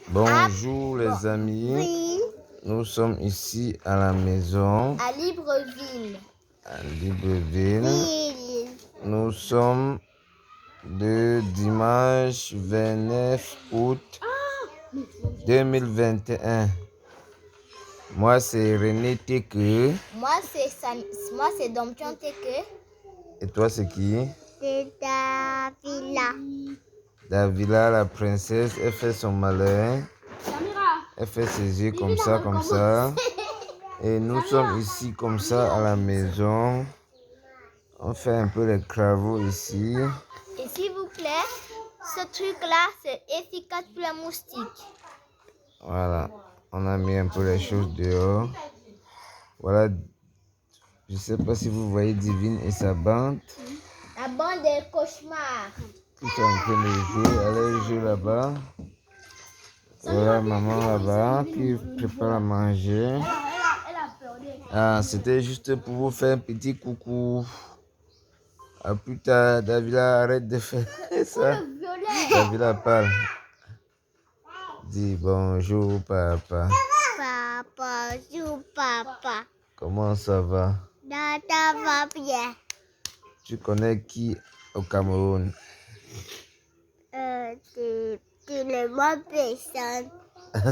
Bonjour les amis, nous sommes ici à la maison, à Libreville. Nous sommes le dimanche 29 août 2021. Moi c'est René Teke. Moi c'est Dompion Teke. Et toi c'est qui? C'est Davila. Davila la princesse, elle fait son malin. Elle fait ses yeux comme ça. Et nous sommes ici comme ça à la maison. On fait un peu les travaux ici. Et s'il vous plaît, ce truc-là, c'est efficace pour les moustiques. Voilà, on a mis un peu les choses dehors. Voilà, je sais pas si vous voyez Divine et sa bande. La bande des cauchemars. Qui sont en train de jouer. Allez jouer là-bas. Voilà maman là-bas qui prépare à manger. Ah, c'était juste pour vous faire un petit coucou. À plus tard, Davila, arrête de faire ça. Davila parle. Dis bonjour papa. Bonjour papa. Comment ça va? Ça va bien. Tu connais qui au Cameroun? Seulement personne.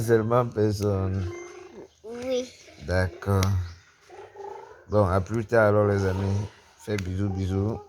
Seulement personne. Oui. D'accord. Bon, à plus tard alors les amis. Fais bisous.